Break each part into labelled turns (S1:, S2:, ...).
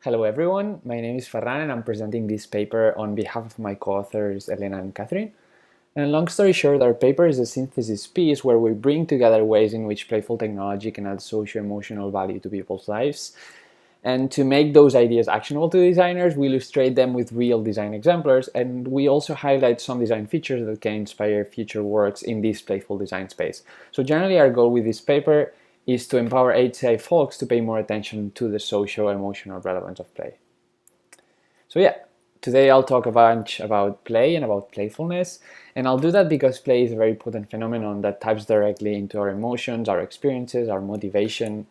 S1: Hello everyone, my name is Ferran and I'm presenting this paper on behalf of my co-authors Elena and Katherine. And long story short, our paper is a synthesis piece where we bring together ways in which playful technology can add socio-emotional value to people's lives. And to make those ideas actionable to designers, we illustrate them with real design exemplars, and we also highlight some design features that can inspire future works in this playful design space. So generally our goal with this paper is to empower HCI folks to pay more attention to the socio-emotional relevance of play. So yeah, today I'll talk a bunch about play and about playfulness, and I'll do that because play is a very potent phenomenon that taps directly into our emotions, our experiences, our motivation.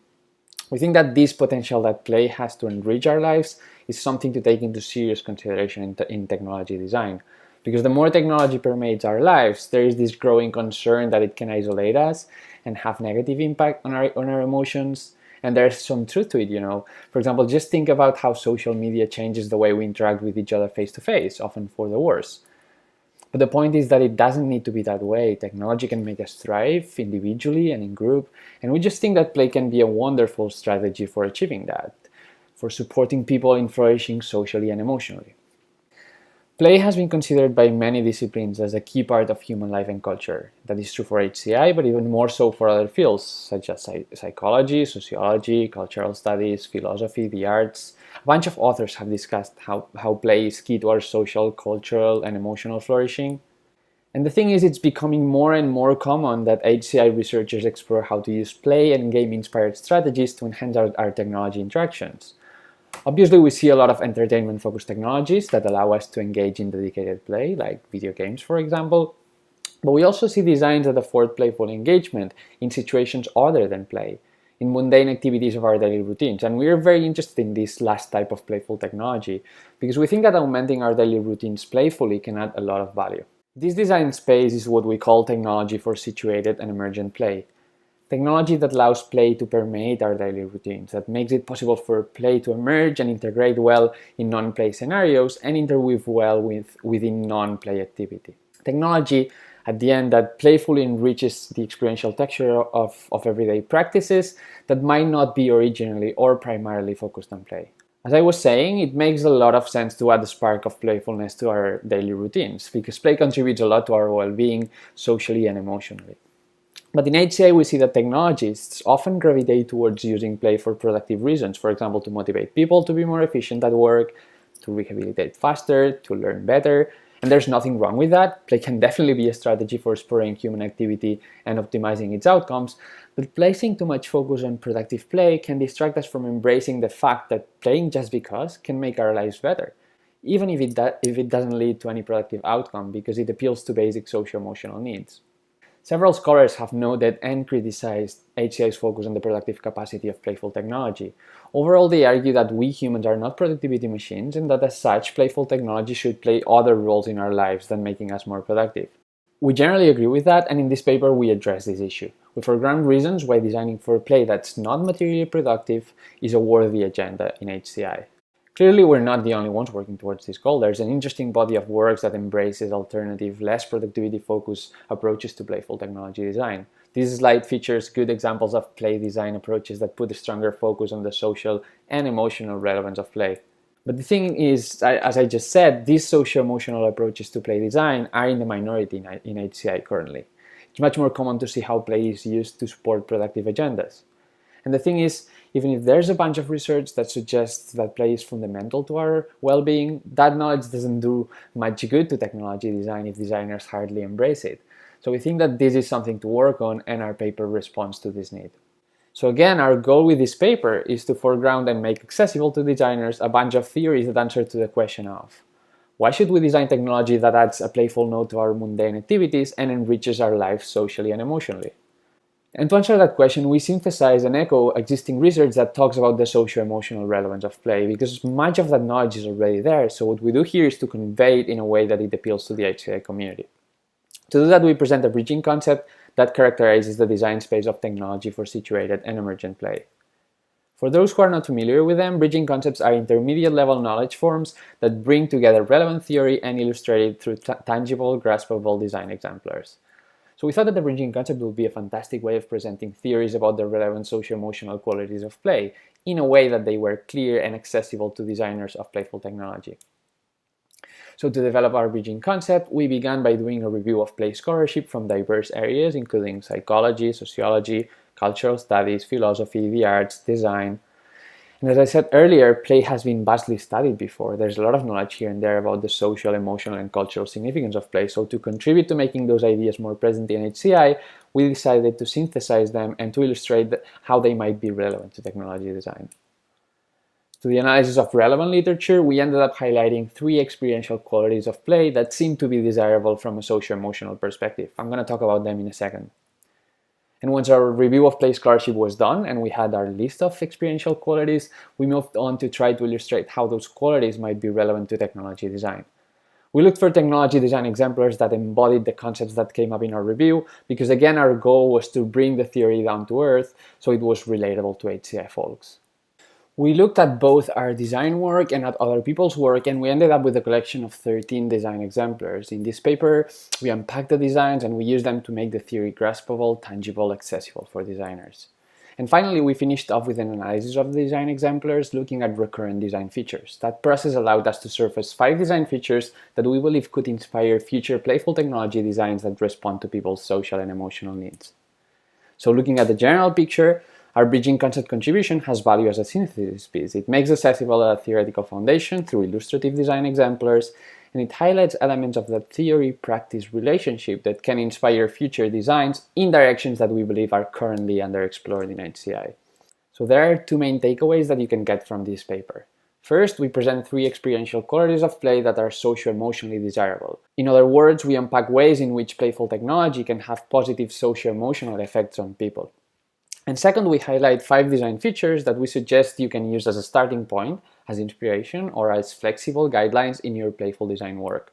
S1: We think that this potential that play has to enrich our lives is something to take into serious consideration in technology design. Because the more technology permeates our lives, there is this growing concern that it can isolate us and have negative impact on our emotions. And there's some truth to it, you know. For example, just think about how social media changes the way we interact with each other face to face, often for the worse. But the point is that it doesn't need to be that way. Technology can make us thrive individually and in group, and we just think that play can be a wonderful strategy for achieving that, for supporting people in flourishing socially and emotionally. Play has been considered by many disciplines as a key part of human life and culture. That is true for HCI, but even more so for other fields, such as psychology, sociology, cultural studies, philosophy, the arts. A bunch of authors have discussed how play is key to our social, cultural, and emotional flourishing. And the thing is, it's becoming more and more common that HCI researchers explore how to use play and game-inspired strategies to enhance our technology interactions. Obviously, we see a lot of entertainment-focused technologies that allow us to engage in dedicated play, like video games, for example. But we also see designs that afford playful engagement in situations other than play, in mundane activities of our daily routines. And we are very interested in this last type of playful technology because we think that augmenting our daily routines playfully can add a lot of value. This design space is what we call technology for situated and emergent play. Technology that allows play to permeate our daily routines, that makes it possible for play to emerge and integrate well in non-play scenarios and interweave well within non-play activity. Technology, at the end, that playfully enriches the experiential texture of everyday practices that might not be originally or primarily focused on play. As I was saying, it makes a lot of sense to add a spark of playfulness to our daily routines, because play contributes a lot to our well-being, socially and emotionally. But in HCI, we see that technologists often gravitate towards using play for productive reasons, for example, to motivate people to be more efficient at work, to rehabilitate faster, to learn better. And there's nothing wrong with that. Play can definitely be a strategy for spurring human activity and optimizing its outcomes, but placing too much focus on productive play can distract us from embracing the fact that playing just because can make our lives better, even if it doesn't lead to any productive outcome because it appeals to basic socio-emotional needs. Several scholars have noted and criticized HCI's focus on the productive capacity of playful technology. Overall, they argue that we humans are not productivity machines and that as such, playful technology should play other roles in our lives than making us more productive. We generally agree with that, and in this paper we address this issue. We foreground reasons why designing for play that's not materially productive is a worthy agenda in HCI. Clearly, we're not the only ones working towards this goal. There's an interesting body of works that embraces alternative, less productivity-focused approaches to playful technology design. This slide features good examples of play design approaches that put a stronger focus on the social and emotional relevance of play. But the thing is, as I just said, these socio-emotional approaches to play design are in the minority in HCI currently. It's much more common to see how play is used to support productive agendas. And the thing is, even if there's a bunch of research that suggests that play is fundamental to our well-being, that knowledge doesn't do much good to technology design if designers hardly embrace it. So we think that this is something to work on, and our paper responds to this need. So again, our goal with this paper is to foreground and make accessible to designers a bunch of theories that answer to the question of: why should we design technology that adds a playful note to our mundane activities and enriches our lives socially and emotionally? And to answer that question, we synthesize and echo existing research that talks about the socio-emotional relevance of play, because much of that knowledge is already there, so what we do here is to convey it in a way that it appeals to the HCI community. To do that, we present a bridging concept that characterizes the design space of technology for situated and emergent play. For those who are not familiar with them, bridging concepts are intermediate-level knowledge forms that bring together relevant theory and illustrate it through tangible, graspable design exemplars. So we thought that the bridging concept would be a fantastic way of presenting theories about the relevant socio-emotional qualities of play in a way that they were clear and accessible to designers of playful technology. So to develop our bridging concept, we began by doing a review of play scholarship from diverse areas, including psychology, sociology, cultural studies, philosophy, the arts, design. And as I said earlier, play has been vastly studied before. There's a lot of knowledge here and there about the social, emotional, and cultural significance of play. So to contribute to making those ideas more present in HCI, we decided to synthesize them and to illustrate how they might be relevant to technology design. To the analysis of relevant literature, we ended up highlighting 3 experiential qualities of play that seem to be desirable from a socio-emotional perspective. I'm going to talk about them in a second. And once our review of play scholarship was done and we had our list of experiential qualities, we moved on to try to illustrate how those qualities might be relevant to technology design. We looked for technology design exemplars that embodied the concepts that came up in our review, because again, our goal was to bring the theory down to earth so it was relatable to HCI folks. We looked at both our design work and at other people's work, and we ended up with a collection of 13 design exemplars. In this paper, we unpacked the designs and we used them to make the theory graspable, tangible, accessible for designers. And finally, we finished off with an analysis of the design exemplars, looking at recurrent design features. That process allowed us to surface 5 design features that we believe could inspire future playful technology designs that respond to people's social and emotional needs. So looking at the general picture, our bridging concept contribution has value as a synthesis piece. It makes accessible a theoretical foundation through illustrative design exemplars, and it highlights elements of the theory-practice relationship that can inspire future designs in directions that we believe are currently underexplored in HCI. So there are 2 main takeaways that you can get from this paper. First, we present 3 experiential qualities of play that are socio-emotionally desirable. In other words, we unpack ways in which playful technology can have positive socio-emotional effects on people. And second, we highlight 5 design features that we suggest you can use as a starting point, as inspiration, or as flexible guidelines in your playful design work.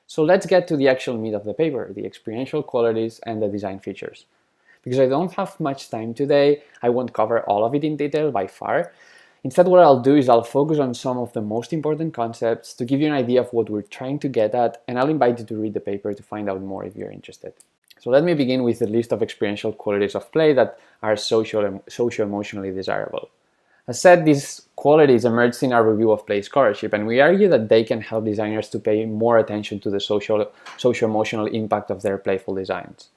S1: So let's get to the actual meat of the paper, the experiential qualities and the design features. Because I don't have much time today, I won't cover all of it in detail by far. Instead, what I'll do is I'll focus on some of the most important concepts to give you an idea of what we're trying to get at, and I'll invite you to read the paper to find out more if you're interested. So let me begin with the list of experiential qualities of play that are socio-emotionally desirable. As said, these qualities emerged in our review of play scholarship, and we argue that they can help designers to pay more attention to the socio-emotional impact of their playful designs.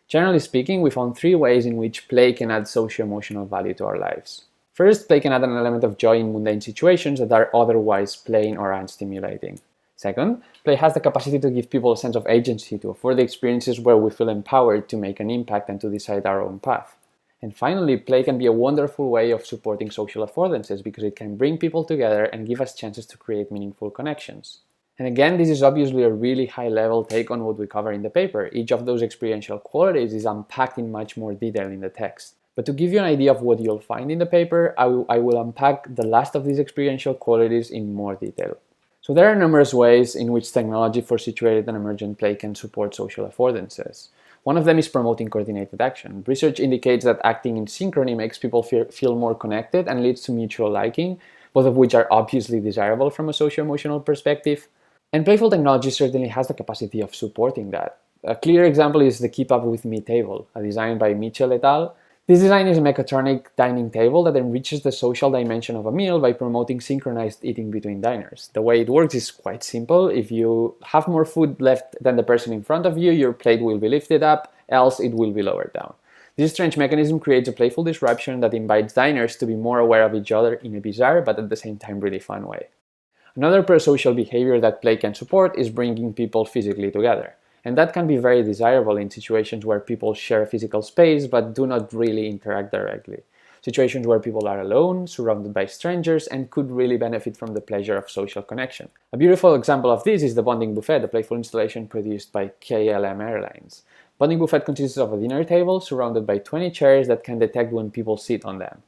S1: Generally speaking, we found 3 ways in which play can add socio-emotional value to our lives. First, play can add an element of joy in mundane situations that are otherwise plain or unstimulating. Second, play has the capacity to give people a sense of agency, to afford the experiences where we feel empowered to make an impact and to decide our own path. And finally, play can be a wonderful way of supporting social affordances because it can bring people together and give us chances to create meaningful connections. And again, this is obviously a really high-level take on what we cover in the paper. Each of those experiential qualities is unpacked in much more detail in the text. But to give you an idea of what you'll find in the paper, I will unpack the last of these experiential qualities in more detail. So there are numerous ways in which technology for situated and emergent play can support social affordances. One of them is promoting coordinated action. Research indicates that acting in synchrony makes people feel more connected and leads to mutual liking, both of which are obviously desirable from a socio-emotional perspective. And playful technology certainly has the capacity of supporting that. A clear example is the Keep Up With Me table, a design by Mitchell et al. This design is a mechatronic dining table that enriches the social dimension of a meal by promoting synchronized eating between diners. The way it works is quite simple. If you have more food left than the person in front of you, your plate will be lifted up, else it will be lowered down. This strange mechanism creates a playful disruption that invites diners to be more aware of each other in a bizarre but at the same time really fun way. Another pro-social behavior that play can support is bringing people physically together. And that can be very desirable in situations where people share physical space but do not really interact directly. Situations where people are alone, surrounded by strangers, and could really benefit from the pleasure of social connection. A beautiful example of this is the Bonding Buffet, a playful installation produced by KLM Airlines. Bonding Buffet consists of a dinner table surrounded by 20 chairs that can detect when people sit on them.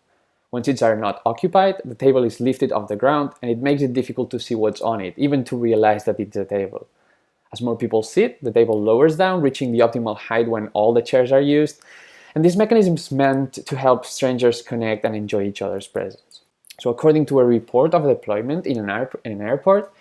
S1: When seats are not occupied, the table is lifted off the ground, and it makes it difficult to see what's on it, even to realize that it's a table. As more people sit, the table lowers down, reaching the optimal height when all the chairs are used, and this mechanism is meant to help strangers connect and enjoy each other's presence. So according to a report of deployment in an airport,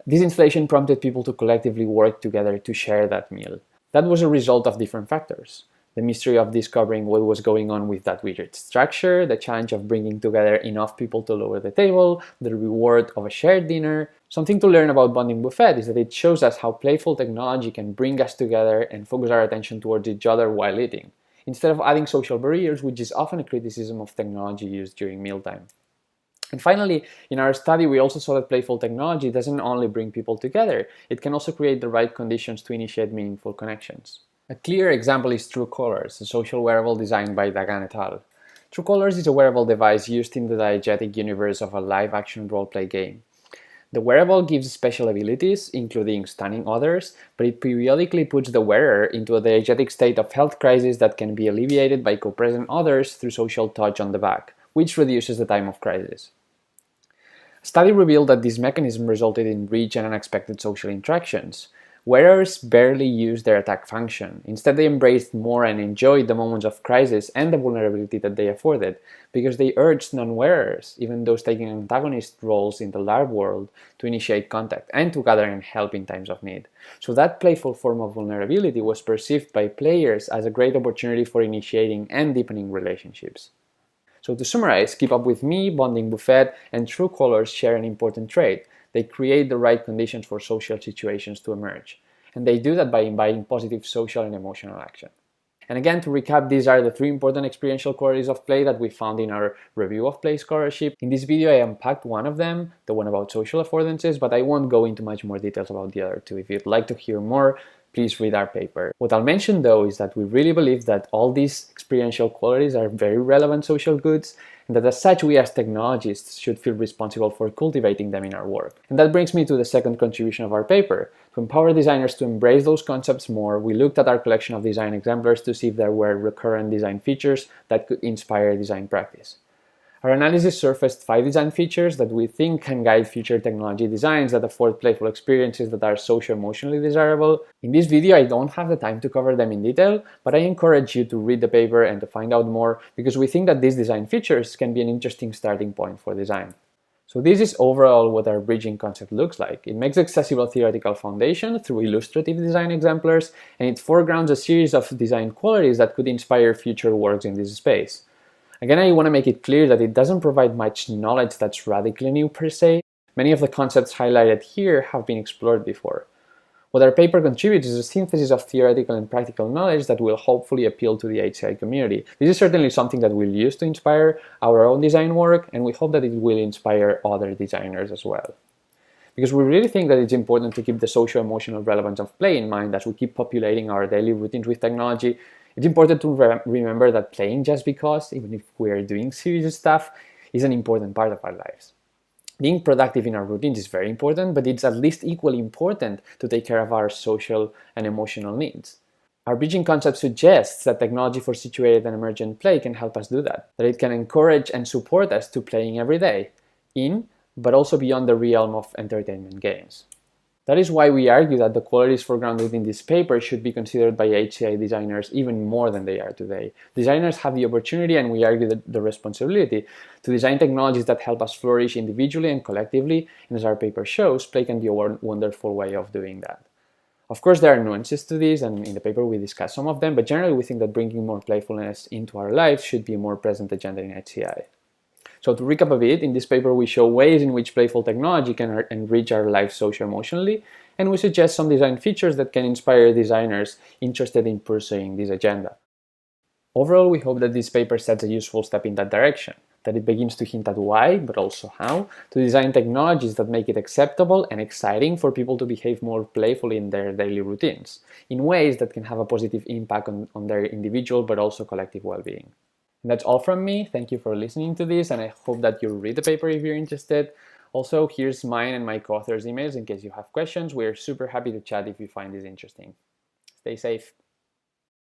S1: this installation prompted people to collectively work together to share that meal. That was a result of different factors. The mystery of discovering what was going on with that rigid structure, the challenge of bringing together enough people to lower the table, the reward of a shared dinner. Something to learn about Bonding Buffet is that it shows us how playful technology can bring us together and focus our attention towards each other while eating, instead of adding social barriers, which is often a criticism of technology used during mealtime. And finally, in our study, we also saw that playful technology doesn't only bring people together, it can also create the right conditions to initiate meaningful connections. A clear example is True Colors, a social wearable designed by Dagan et al. True Colors is a wearable device used in the diegetic universe of a live-action roleplay game. The wearable gives special abilities, including stunning others, but it periodically puts the wearer into a diegetic state of health crisis that can be alleviated by co-present others through social touch on the back, which reduces the time of crisis. A study revealed that this mechanism resulted in rich and unexpected social interactions. Wearers barely used their attack function. Instead, they embraced more and enjoyed the moments of crisis and the vulnerability that they afforded, because they urged non-wearers, even those taking antagonist roles in the LARP world, to initiate contact and to gather and help in times of need. So that playful form of vulnerability was perceived by players as a great opportunity for initiating and deepening relationships. So to summarize, Keep Up With Me, Bonding Buffet, and True Colors share an important trait. They create the right conditions for social situations to emerge. And they do that by inviting positive social and emotional action. And again, to recap, these are the 3 important experiential qualities of play that we found in our review of play scholarship. In this video, I unpacked one of them, the one about social affordances, but I won't go into much more details about the other 2. If you'd like to hear more, please read our paper. What I'll mention though is that we really believe that all these experiential qualities are very relevant social goods, and that as such we as technologists should feel responsible for cultivating them in our work. And that brings me to the second contribution of our paper. To empower designers to embrace those concepts more, we looked at our collection of design exemplars to see if there were recurrent design features that could inspire design practice. Our analysis surfaced 5 design features that we think can guide future technology designs that afford playful experiences that are socio-emotionally desirable. In this video, I don't have the time to cover them in detail, but I encourage you to read the paper and to find out more, because we think that these design features can be an interesting starting point for design. So this is overall what our bridging concept looks like. It makes accessible theoretical foundation through illustrative design exemplars, and it foregrounds a series of design qualities that could inspire future works in this space. Again, I want to make it clear that it doesn't provide much knowledge that's radically new per se. Many of the concepts highlighted here have been explored before. What our paper contributes is a synthesis of theoretical and practical knowledge that will hopefully appeal to the HCI community. This is certainly something that we'll use to inspire our own design work, and we hope that it will inspire other designers as well. Because we really think that it's important to keep the socio-emotional relevance of play in mind as we keep populating our daily routines with technology. It's important to remember that playing just because, even if we're doing serious stuff, is an important part of our lives. Being productive in our routines is very important, but it's at least equally important to take care of our social and emotional needs. Our bridging concept suggests that technology for situated and emergent play can help us do that it can encourage and support us to playing every day, but also beyond the realm of entertainment games. That is why we argue that the qualities foregrounded in this paper should be considered by HCI designers even more than they are today. Designers have the opportunity, and we argue that the responsibility, to design technologies that help us flourish individually and collectively, and as our paper shows, play can be a wonderful way of doing that. Of course, there are nuances to this, and in the paper we discuss some of them, but generally we think that bringing more playfulness into our lives should be a more present agenda in HCI. So to recap a bit, in this paper we show ways in which playful technology can enrich our lives socio-emotionally, and we suggest some design features that can inspire designers interested in pursuing this agenda. Overall, we hope that this paper sets a useful step in that direction, that it begins to hint at why, but also how, to design technologies that make it acceptable and exciting for people to behave more playfully in their daily routines, in ways that can have a positive impact on their individual but also collective well-being. And that's all from me. Thank you for listening to this, and I hope that you'll read the paper if you're interested. Also, here's mine and my co-authors' emails in case you have questions. We're super happy to chat if you find this interesting. Stay safe.